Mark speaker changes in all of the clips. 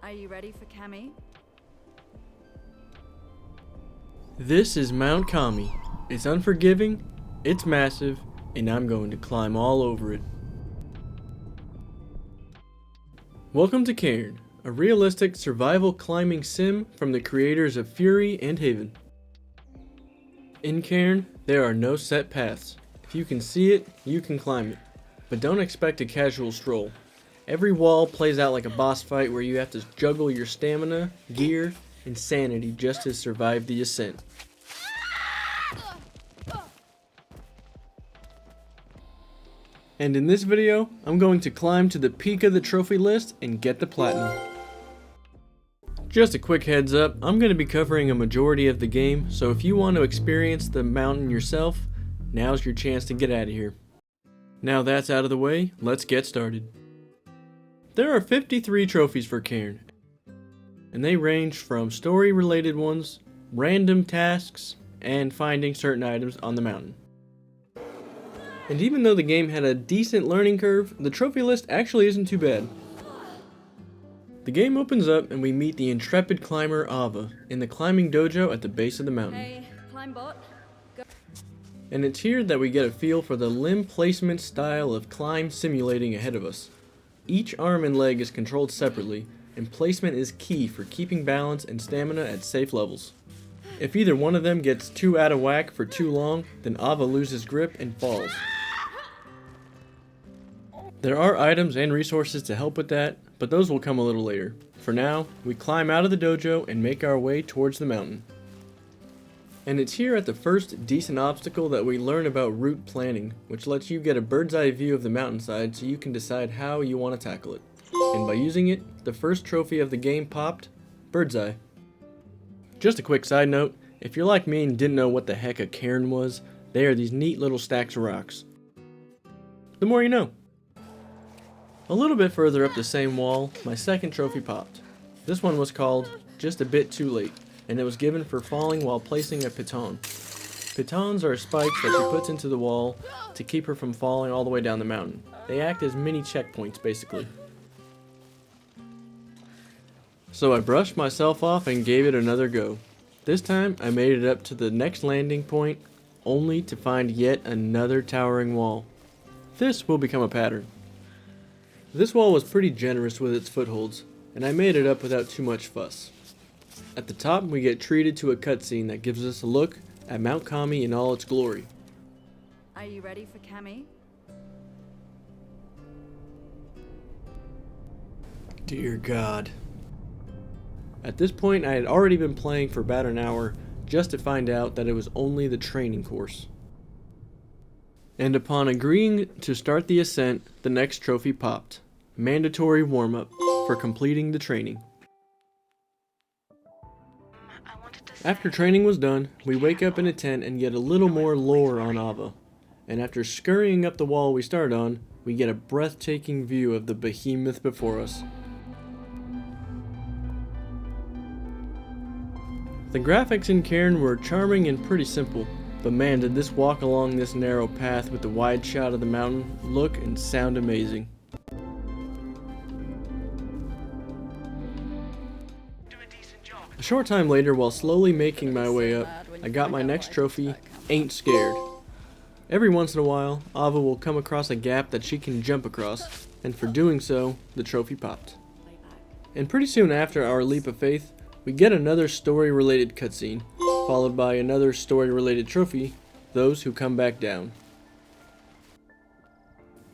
Speaker 1: Are you ready for Cami?
Speaker 2: This is Mount Kami. It's unforgiving, it's massive, and I'm going to climb all over it. Welcome to Cairn, a realistic survival climbing sim from the creators of Fury and Haven. In Cairn, there are no set paths. If you can see it, you can climb it. But don't expect a casual stroll. Every wall plays out like a boss fight where you have to juggle your stamina, gear, and sanity just to survive the ascent. And in this video, I'm going to climb to the peak of the trophy list and get the platinum. Just a quick heads up, I'm going to be covering a majority of the game, so if you want to experience the mountain yourself, now's your chance to get out of here. Now that's out of the way, let's get started. There are 53 trophies for Cairn, and they range from story-related ones, random tasks, and finding certain items on the mountain. And even though the game had a decent learning curve, the trophy list actually isn't too bad. The game opens up and we meet the intrepid climber Aava in the climbing dojo at the base of the mountain.
Speaker 1: Hey, climb bot. Go.
Speaker 2: And it's here that we get a feel for the limb placement style of climb simulating ahead of us. Each arm and leg is controlled separately, and placement is key for keeping balance and stamina at safe levels. If either one of them gets too out of whack for too long, then Aava loses grip and falls. There are items and resources to help with that, but those will come a little later. For now, we climb out of the dojo and make our way towards the mountain. And it's here at the first decent obstacle that we learn about route planning, which lets you get a bird's eye view of the mountainside so you can decide how you want to tackle it. And by using it, the first trophy of the game popped, bird's eye. Just a quick side note, if you're like me and didn't know what the heck a cairn was, they are these neat little stacks of rocks. The more you know. A little bit further up the same wall, my second trophy popped. This one was called Just a Bit Too Late, and it was given for falling while placing a piton. Pitons are spikes that she puts into the wall to keep her from falling all the way down the mountain. They act as mini checkpoints, basically. So I brushed myself off and gave it another go. This time, I made it up to the next landing point, only to find yet another towering wall. This will become a pattern. This wall was pretty generous with its footholds, and I made it up without too much fuss. At the top, we get treated to a cutscene that gives us a look at Mount Kami in all its glory.
Speaker 1: Are you ready for Cami?
Speaker 2: Dear God. At this point, I had already been playing for about an hour just to find out that it was only the training course. And upon agreeing to start the ascent, the next trophy popped. Mandatory warm-up for completing the training. After training was done, we wake up in a tent and get a little more lore on Aava. And after scurrying up the wall we started on, we get a breathtaking view of the behemoth before us. The graphics in Cairn were charming and pretty simple, but man, did this walk along this narrow path with the wide shot of the mountain look and sound amazing. A short time later, while slowly making my way up, I got my next trophy, Ain't Scared. Every once in a while, Aava will come across a gap that she can jump across, and for doing so, the trophy popped. And pretty soon after our leap of faith, we get another story-related cutscene, followed by another story-related trophy, Those Who Come Back Down.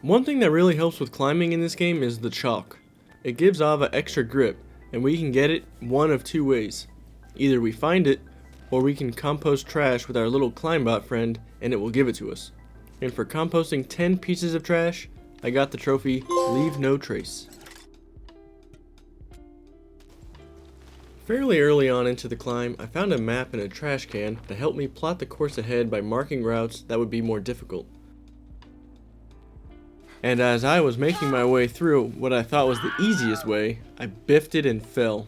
Speaker 2: One thing that really helps with climbing in this game is the chalk. It gives Aava extra grip, and we can get it one of two ways. Either we find it, or we can compost trash with our little climbot friend, and it will give it to us. And for composting 10 pieces of trash, I got the trophy, Leave No Trace. Fairly early on into the climb, I found a map in a trash can to help me plot the course ahead by marking routes that would be more difficult. And as I was making my way through what I thought was the easiest way, I biffed it and fell.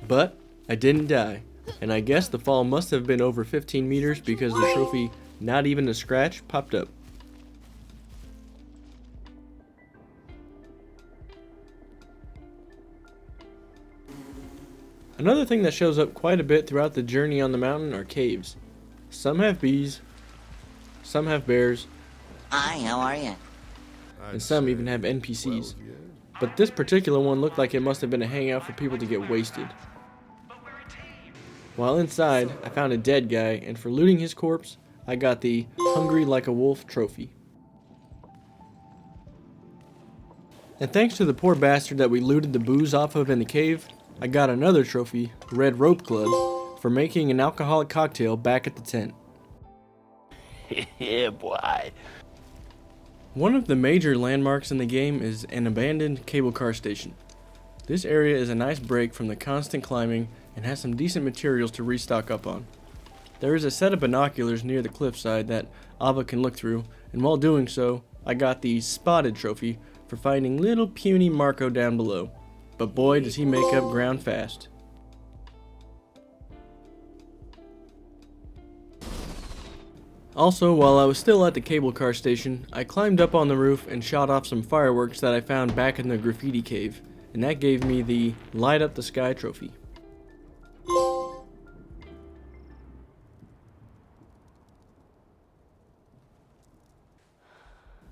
Speaker 2: But I didn't die, and I guess the fall must have been over 15 meters because the trophy, Not Even a Scratch, popped up. Another thing that shows up quite a bit throughout the journey on the mountain are caves. Some have bees, some have bears,
Speaker 3: Hi, how are you?
Speaker 2: and some even have NPCs. But this particular one looked like it must have been a hangout for people to get wasted. While inside, I found a dead guy, and for looting his corpse, I got the Hungry Like a Wolf trophy. And thanks to the poor bastard that we looted the booze off of in the cave, I got another trophy, Red Rope Club, for making an alcoholic cocktail back at the tent.
Speaker 3: Yeah, boy.
Speaker 2: One of the major landmarks in the game is an abandoned cable car station. This area is a nice break from the constant climbing and has some decent materials to restock up on. There is a set of binoculars near the cliffside that Aava can look through, and while doing so, I got the Spotted trophy for finding little puny Marco down below. But boy, does he make up ground fast. Also, while I was still at the cable car station, I climbed up on the roof and shot off some fireworks that I found back in the graffiti cave, and that gave me the Light Up the Sky trophy.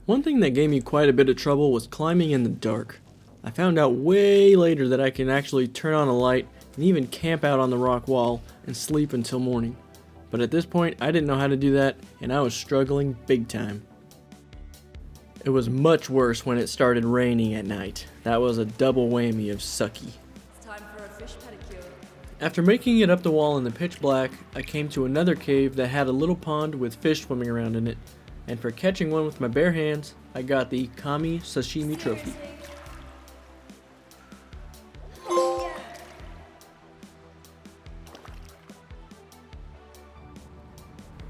Speaker 2: One thing that gave me quite a bit of trouble was climbing in the dark. I found out way later that I can actually turn on a light and even camp out on the rock wall and sleep until morning. But at this point, I didn't know how to do that, and I was struggling big time. It was much worse when it started raining at night. That was a double whammy of sucky.
Speaker 1: It's time for a fish pedicure.
Speaker 2: After making it up the wall in the pitch black, I came to another cave that had a little pond with fish swimming around in it. And for catching one with my bare hands, I got the Kami Sashimi trophy.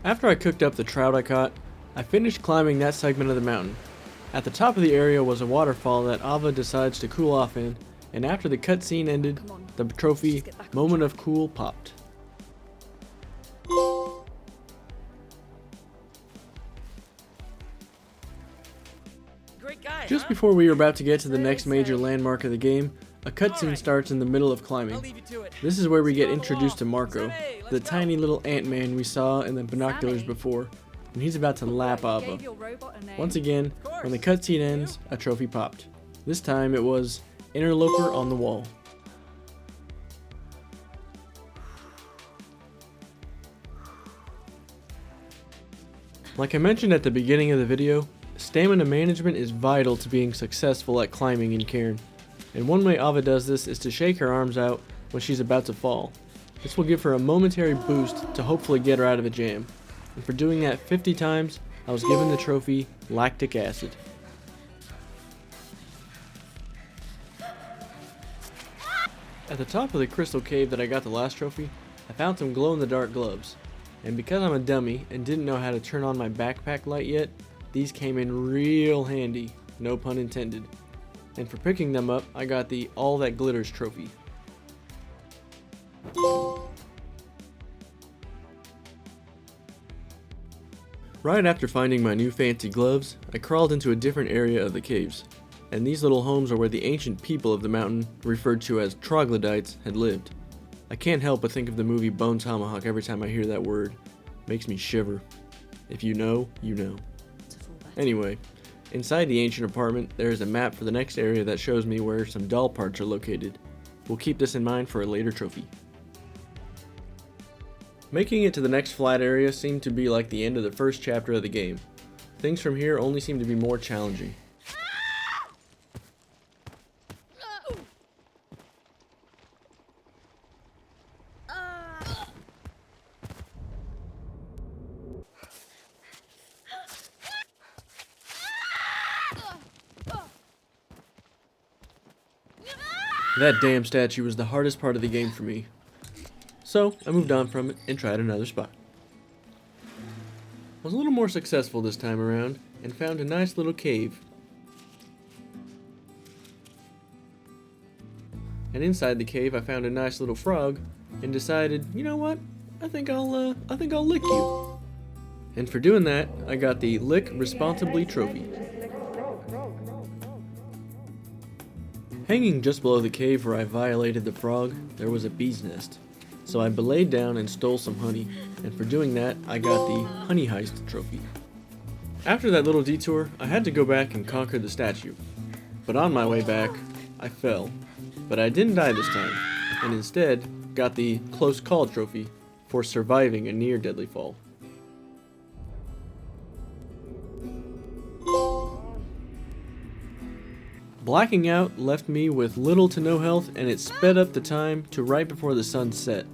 Speaker 2: After I cooked up the trout I caught, I finished climbing that segment of the mountain. At the top of the area was a waterfall that Aava decides to cool off in, and after the cutscene ended, the trophy Moment of Cool popped. Just before we were about to get to the next major landmark of the game, a cutscene starts in the middle of climbing. This is where we get introduced to Marco, the tiny little ant-man we saw in the binoculars before, and he's about to lap Aava. Once again, when the cutscene ends, a trophy popped. This time it was Interloper on the wall. Like I mentioned at the beginning of the video, stamina management is vital to being successful at climbing in Cairn, and one way Aava does this is to shake her arms out when she's about to fall. This will give her a momentary boost to hopefully get her out of a jam, and for doing that 50 times, I was given the trophy Lactic Acid. At the top of the crystal cave that I got the last trophy, I found some glow-in-the-dark gloves, and because I'm a dummy and didn't know how to turn on my backpack light yet, these came in real handy, no pun intended. And for picking them up, I got the All That Glitters trophy. Right after finding my new fancy gloves, I crawled into a different area of the caves. And these little homes are where the ancient people of the mountain, referred to as troglodytes, had lived. I can't help but think of the movie Bone Tomahawk every time I hear that word. Makes me shiver. If you know, you know. Anyway, inside the ancient apartment, there is a map for the next area that shows me where some doll parts are located. We'll keep this in mind for a later trophy. Making it to the next flat area seemed to be like the end of the first chapter of the game. Things from here only seem to be more challenging. That damn statue was the hardest part of the game for me. So, I moved on from it and tried another spot. I was a little more successful this time around and found a nice little cave. And inside the cave I found a nice little frog and decided, you know what? I think I'll lick you. And for doing that, I got the Lick Responsibly trophy. Hanging just below the cave where I violated the frog, there was a bee's nest. So I belayed down and stole some honey, and for doing that, I got the honey heist trophy. After that little detour, I had to go back and conquer the statue. But on my way back, I fell. But I didn't die this time, and instead got the close call trophy for surviving a near deadly fall. Blacking out left me with little to no health, and it sped up the time to right before the sun set.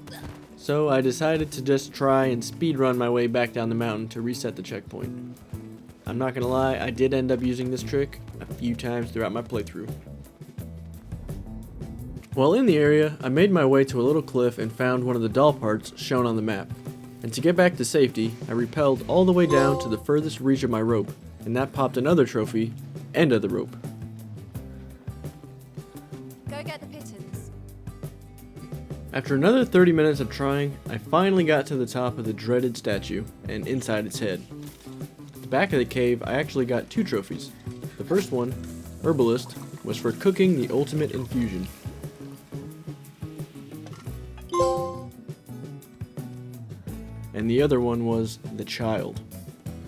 Speaker 2: So I decided to just try and speedrun my way back down the mountain to reset the checkpoint. I'm not gonna lie, I did end up using this trick a few times throughout my playthrough. While in the area, I made my way to a little cliff and found one of the doll parts shown on the map. And to get back to safety, I rappelled all the way down to the furthest reach of my rope, and that popped another trophy, end of the rope.
Speaker 1: Go get the pittons.
Speaker 2: After another 30 minutes of trying, I finally got to the top of the dreaded statue and inside its head. At the back of the cave, I actually got 2 trophies. The first one, Herbalist, was for cooking the ultimate infusion. And the other one was the Child.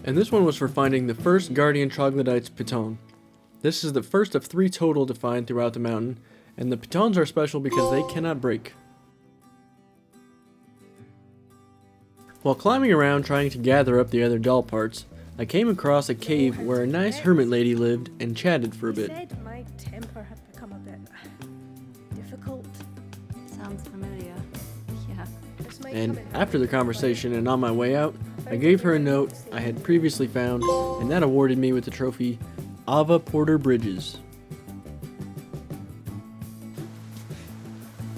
Speaker 2: And this one was for finding the first Guardian Troglodyte's piton. This is the first of 3 total to find throughout the mountain, and the pitons are special because they cannot break. While climbing around trying to gather up the other doll parts, I came across a cave where a nice hermit lady lived and chatted for a bit.
Speaker 4: He said my temper had become a bit difficult.
Speaker 1: Sounds familiar. Yeah.
Speaker 4: This might
Speaker 2: And
Speaker 4: come in
Speaker 2: after the conversation and on my way out, I gave her a note I had previously found, and that awarded me with the trophy Aava Porter Bridges.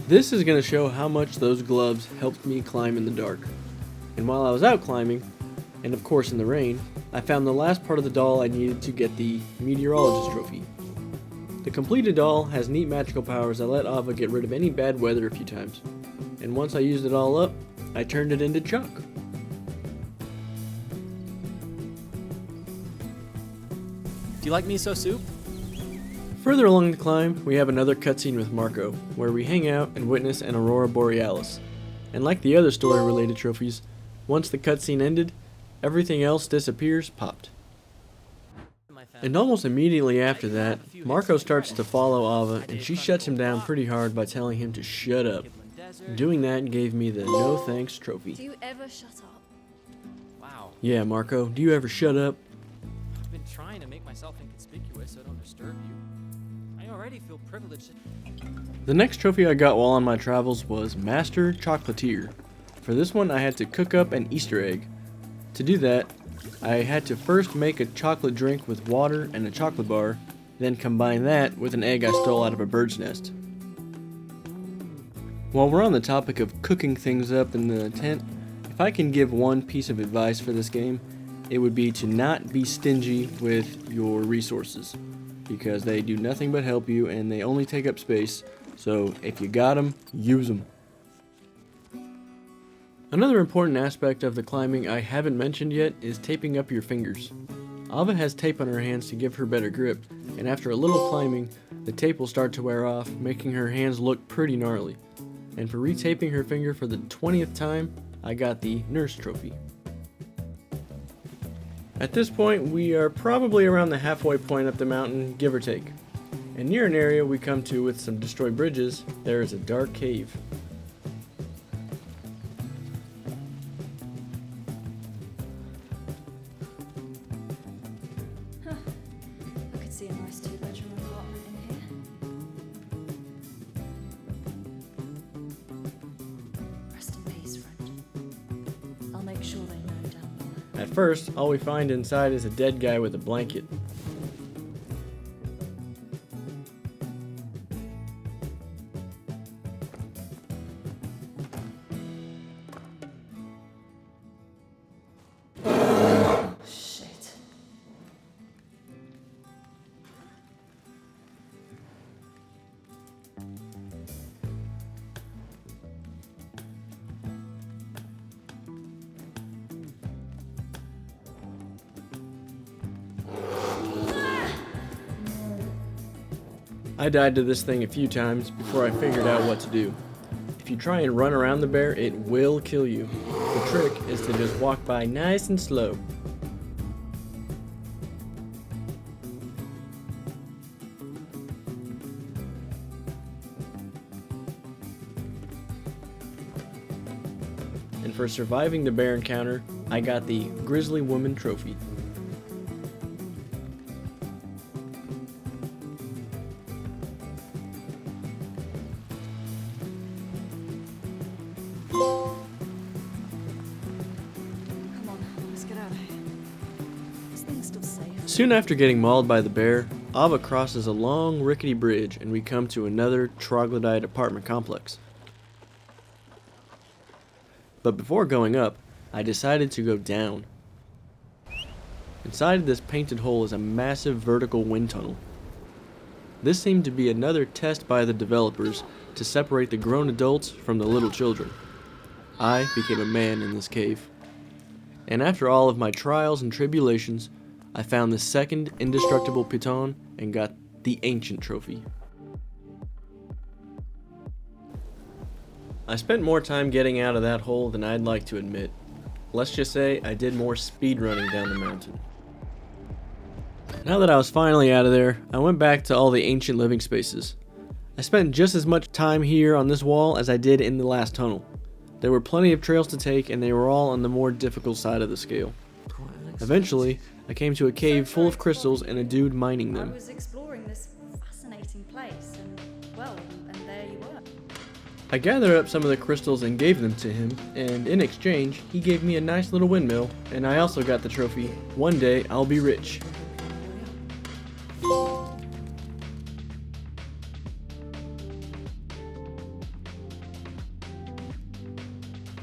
Speaker 2: This is going to show how much those gloves helped me climb in the dark. And while I was out climbing, and of course in the rain, I found the last part of the doll I needed to get the Meteorologist trophy. The completed doll has neat magical powers that let Aava get rid of any bad weather a few times. And once I used it all up, I turned it into chalk.
Speaker 5: Do you like miso soup?
Speaker 2: Further along the climb, we have another cutscene with Marco, where we hang out and witness an aurora borealis. And like the other story-related trophies, once the cutscene ended, everything else disappears popped. And almost immediately after that, Marco starts to follow Aava, and she shuts him down pretty hard by telling him to shut up. Doing that gave me the no thanks
Speaker 1: Do
Speaker 2: trophy.
Speaker 1: you ever shut up?
Speaker 5: Wow.
Speaker 2: Yeah, Marco, do you ever shut up?
Speaker 5: I've been trying to make myself inconspicuous so I don't disturb you. I already feel privileged.
Speaker 2: The next trophy I got while on my travels was Master Chocolatier. For this one, I had to cook up an Easter egg. To do that, I had to first make a chocolate drink with water and a chocolate bar, then combine that with an egg I stole out of a bird's nest. While we're on the topic of cooking things up in the tent, if I can give one piece of advice for this game, it would be to not be stingy with your resources, because they do nothing but help you and they only take up space, so if you got them, use them. Another important aspect of the climbing I haven't mentioned yet is taping up your fingers. Aava has tape on her hands to give her better grip, and after a little climbing, the tape will start to wear off, making her hands look pretty gnarly. And for retaping her finger for the 20th time, I got the Nurse Trophy. At this point, we are probably around the halfway point up the mountain, give or take. And near an area we come to with some destroyed bridges, there is a dark cave.
Speaker 1: I could see a nice 2-bedroom apartment in here. Rest in peace, friend. I'll make sure they know down below.
Speaker 2: At first, all we find inside is a dead guy with a blanket.
Speaker 1: Shit.
Speaker 2: I died to this thing a few times before I figured out what to do. If you try and run around the bear, it will kill you. The trick is to just walk by nice and slow. And for surviving the bear encounter, I got the Grizzly Woman trophy.
Speaker 1: Come on, let's get out of here. This thing's still safe.
Speaker 2: Soon after getting mauled by the bear, Aava crosses a long, rickety bridge and we come to another troglodyte apartment complex. But before going up, I decided to go down. Inside of this painted hole is a massive vertical wind tunnel. This seemed to be another test by the developers to separate the grown adults from the little children. I became a man in this cave. And after all of my trials and tribulations, I found the second indestructible piton and got the ancient trophy. I spent more time getting out of that hole than I'd like to admit. Let's just say I did more speed running down the mountain. Now that I was finally out of there, I went back to all the ancient living spaces. I spent just as much time here on this wall as I did in the last tunnel. There were plenty of trails to take and they were all on the more difficult side of the scale. Eventually, I came to a cave full of crystals and a dude mining
Speaker 1: I
Speaker 2: them.
Speaker 1: was exploring this fascinating place, and well, and there you were.
Speaker 2: I gathered up some of the crystals and gave them to him, and in exchange, he gave me a nice little windmill, and I also got the trophy, "One day I'll be rich."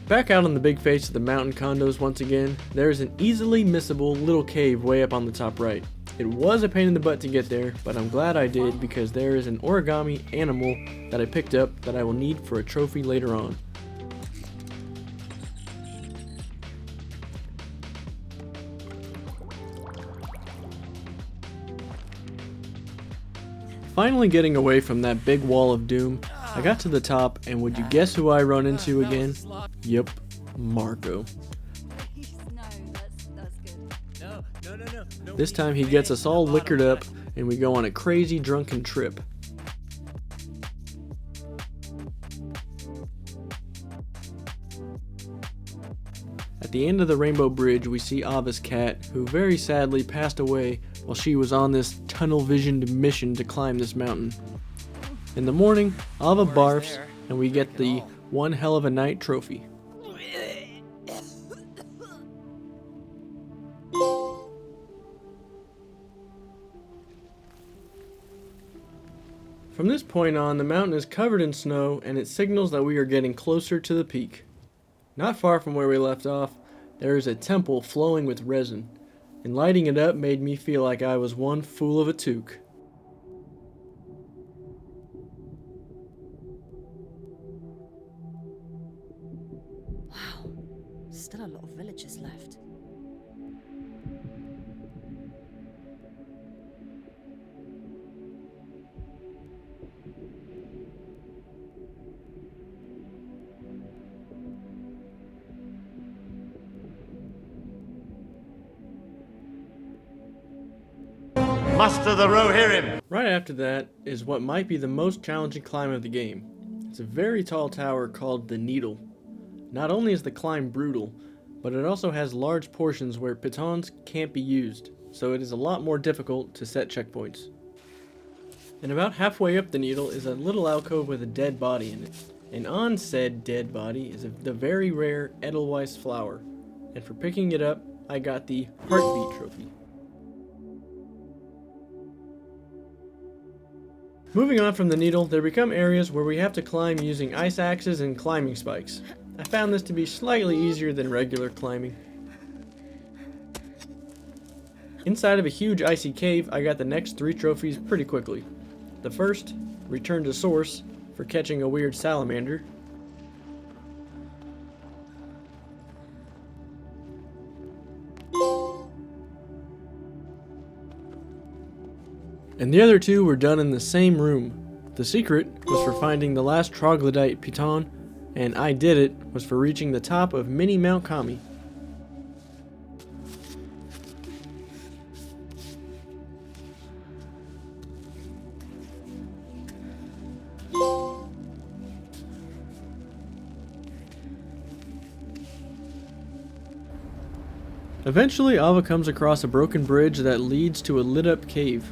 Speaker 2: Back out on the big face of the mountain condos once again, there is an easily missable little cave way up on the top right. It was a pain in the butt to get there, but I'm glad I did because there is an origami animal that I picked up that I will need for a trophy later on. Finally getting away from that big wall of doom, I got to the top, and would you guess who I run into again? Yep, Marco.
Speaker 1: No, that's good.
Speaker 5: No.
Speaker 2: This time he gets us all liquored up, and we go on a crazy drunken trip. At the end of the Rainbow Bridge, we see Aava's cat, who very sadly passed away while she was on this tunnel-visioned mission to climb this mountain. In the morning, Aava barfs, and we get the One Hell of a Night trophy. From this point on, the mountain is covered in snow, and it signals that we are getting closer to the peak. Not far from where we left off, there is a temple flowing with resin, and lighting it up made me feel like I was one fool of a toque.
Speaker 1: Wow, still a lot of villagers left.
Speaker 6: Muster the Rohirrim!
Speaker 2: Right after that is what might be the most challenging climb of the game. It's a very tall tower called the Needle. Not only is the climb brutal, but it also has large portions where pitons can't be used, so it is a lot more difficult to set checkpoints. And about halfway up the Needle is a little alcove with a dead body in it. And on said dead body is the very rare Edelweiss flower. And for picking it up, I got the Heartbeat trophy. Moving on from the Needle, there become areas where we have to climb using ice axes and climbing spikes. I found this to be slightly easier than regular climbing. Inside of a huge icy cave, I got the next 3 trophies pretty quickly. The first, Return to Source, for catching a weird salamander. and the other two were done in the same room. The secret was for finding the last troglodyte piton, and I did it was for reaching the top of Mini Mount Kami. Eventually, Aava comes across a broken bridge that leads to a lit-up cave.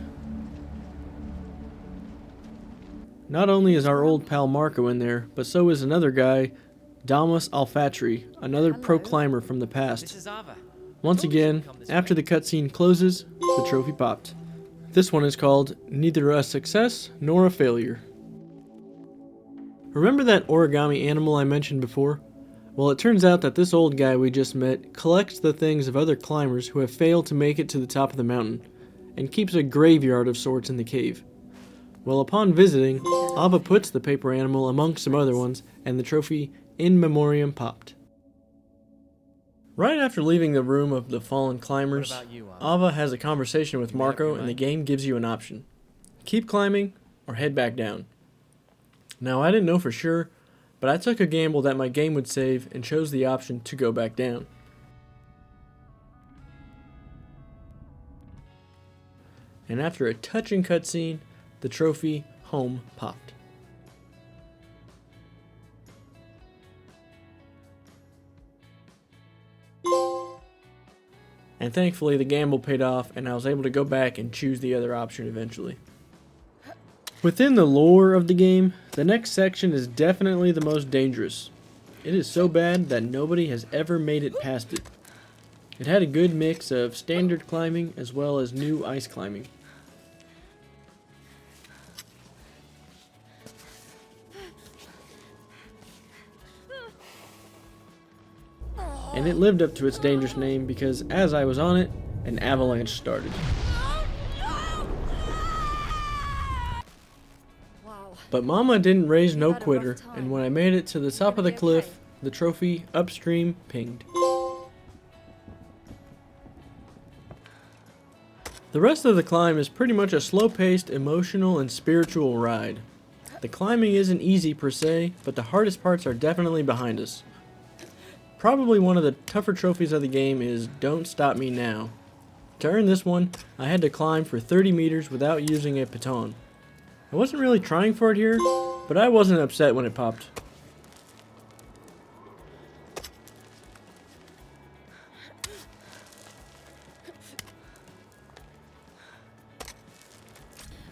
Speaker 2: Not only is our old pal Marco in there, but so is another guy, Damas Alfatri, another pro climber from the
Speaker 5: This
Speaker 2: past.
Speaker 5: is Aava.
Speaker 2: Once again, after the cutscene closes, the trophy popped. This one is called Neither a Success Nor a Failure. Remember that origami animal I mentioned before? Well, it turns out that this old guy we just met collects the things of other climbers who have failed to make it to the top of the mountain, and keeps a graveyard of sorts in the cave. Well, upon visiting, Aava puts the paper animal among some other ones, and the trophy In Memoriam popped. Right after leaving the room of the fallen climbers,
Speaker 5: What about you, Aava?
Speaker 2: Aava has a conversation with Marco, and the game gives you an option. Keep climbing, or head back down. Now, I didn't know for sure, but I took a gamble that my game would save and chose the option to go back down. And after a touching cutscene, the trophy Home popped. And thankfully the gamble paid off and I was able to go back and choose the other option eventually. Within the lore of the game, the next section is definitely the most dangerous. It is so bad that nobody has ever made it past it. It had a good mix of standard climbing as well as new ice climbing. And it lived up to its dangerous name because as I was on it, an avalanche started.
Speaker 1: Wow.
Speaker 2: But Mama didn't raise no quitter, and when I made it to the top of the cliff, the trophy Upstream pinged. The rest of the climb is pretty much a slow-paced, emotional, and spiritual ride. The climbing isn't easy per se, but the hardest parts are definitely behind us. Probably one of the tougher trophies of the game is Don't Stop Me Now. To earn this one, I had to climb for 30 meters without using a baton. I wasn't really trying for it here, but I wasn't upset when it popped.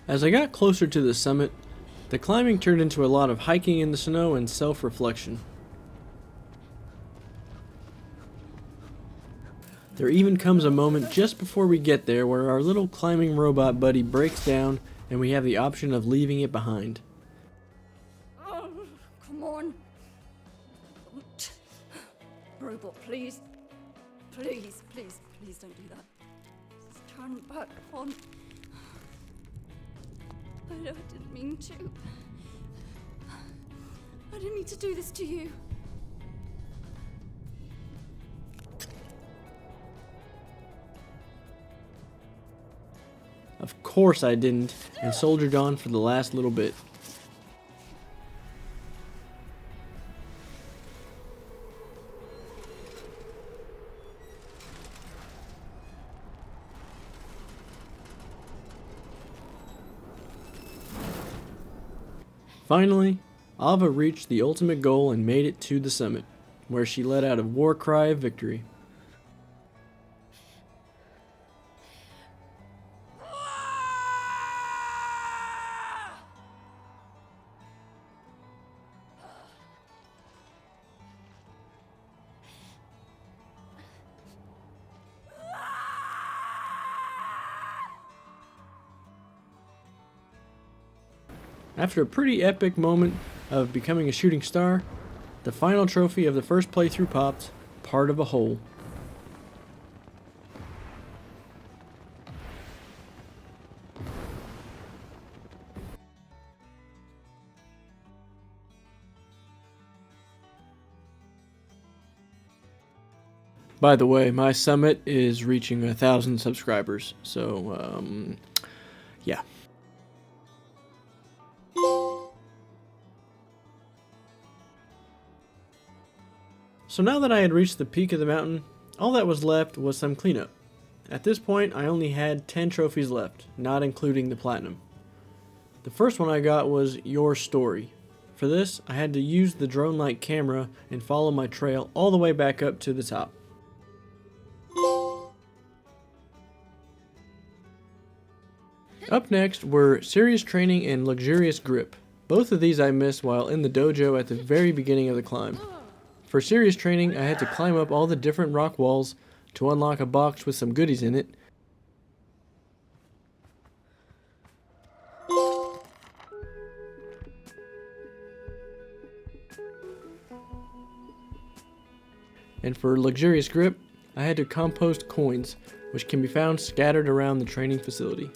Speaker 2: As I got closer to the summit, the climbing turned into a lot of hiking in the snow and self-reflection. There even comes a moment just before we get there where our little climbing robot buddy breaks down and we have the option of leaving it behind.
Speaker 1: Oh, come on. Robot, please. Please, please, please don't do that. Just turn back on. I didn't mean to. I didn't mean to do this to you.
Speaker 2: Of course I didn't, and soldiered on for the last little bit. Finally, Aava reached the ultimate goal and made it to the summit, where she let out a war cry of victory. After a pretty epic moment of becoming a shooting star, the final trophy of the first playthrough popped, part of a whole. By the way, my summit is reaching 1,000 subscribers, so, yeah. So now that I had reached the peak of the mountain, all that was left was some cleanup. At this point, I only had 10 trophies left, not including the platinum. The first one I got was Your Story. For this, I had to use the drone-like camera and follow my trail all the way back up to the top. Up next were Serious Training and Luxurious Grip. Both of these I missed while in the dojo at the very beginning of the climb. For Serious Training, I had to climb up all the different rock walls to unlock a box with some goodies in it. And for Luxurious Grip, I had to compost coins, which can be found scattered around the training facility.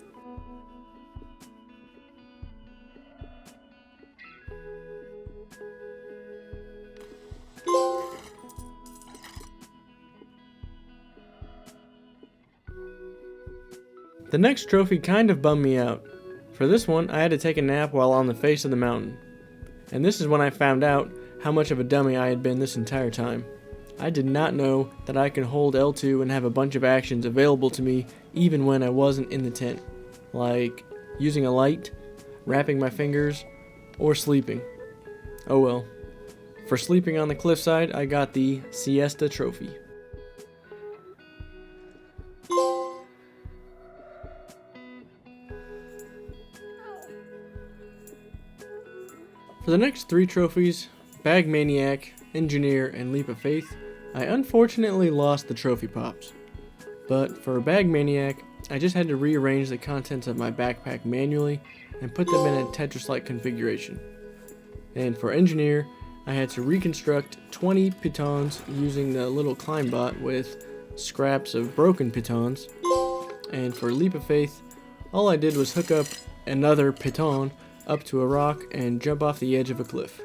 Speaker 2: The next trophy kind of bummed me out. For this one, I had to take a nap while on the face of the mountain. And this is when I found out how much of a dummy I had been this entire time. I did not know that I could hold L2 and have a bunch of actions available to me even when I wasn't in the tent. Like using a light, wrapping my fingers, or sleeping. Oh well. For sleeping on the cliffside, I got the Siesta trophy. For the next 3 trophies, Bag Maniac, Engineer, and Leap of Faith, I unfortunately lost the trophy pops. But for Bag Maniac, I just had to rearrange the contents of my backpack manually and put them in a Tetris-like configuration. And for Engineer, I had to reconstruct 20 pitons using the little climb bot with scraps of broken pitons. And for Leap of Faith, all I did was hook up another piton up to a rock and jump off the edge of a cliff.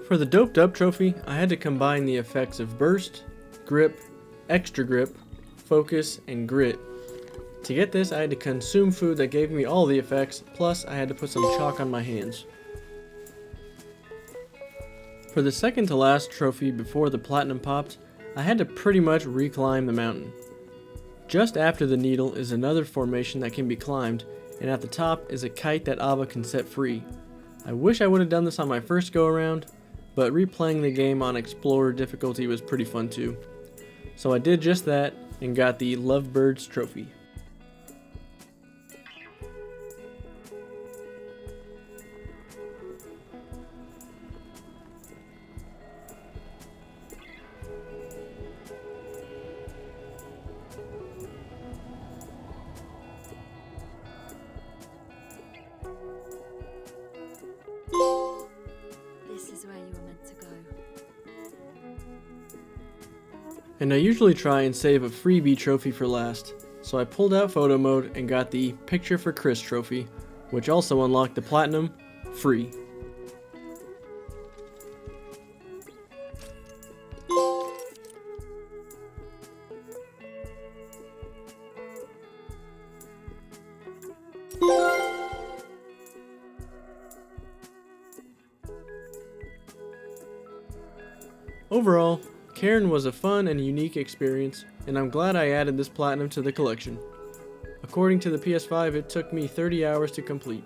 Speaker 2: For the Doped Up trophy, I had to combine the effects of Burst, Grip, Extra Grip, Focus, and Grit. To get this, I had to consume food that gave me all the effects, plus I had to put some chalk on my hands. For the second to last trophy before the platinum popped, I had to pretty much reclimb the mountain. Just after the needle is another formation that can be climbed, and at the top is a kite that Aava can set free. I wish I would have done this on my first go around, but replaying the game on Explorer difficulty was pretty fun too. So I did just that and got the Lovebirds trophy.
Speaker 1: This is where you were meant to go.
Speaker 2: And I usually try and save a freebie trophy for last, so I pulled out photo mode and got the Picture for Chris trophy, which also unlocked the platinum free. Overall, Cairn was a fun and unique experience, and I'm glad I added this platinum to the collection. According to the PS5, it took me 30 hours to complete.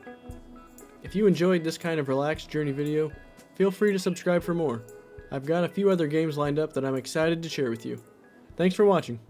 Speaker 2: If you enjoyed this kind of relaxed journey video, feel free to subscribe for more. I've got a few other games lined up that I'm excited to share with you. Thanks for watching.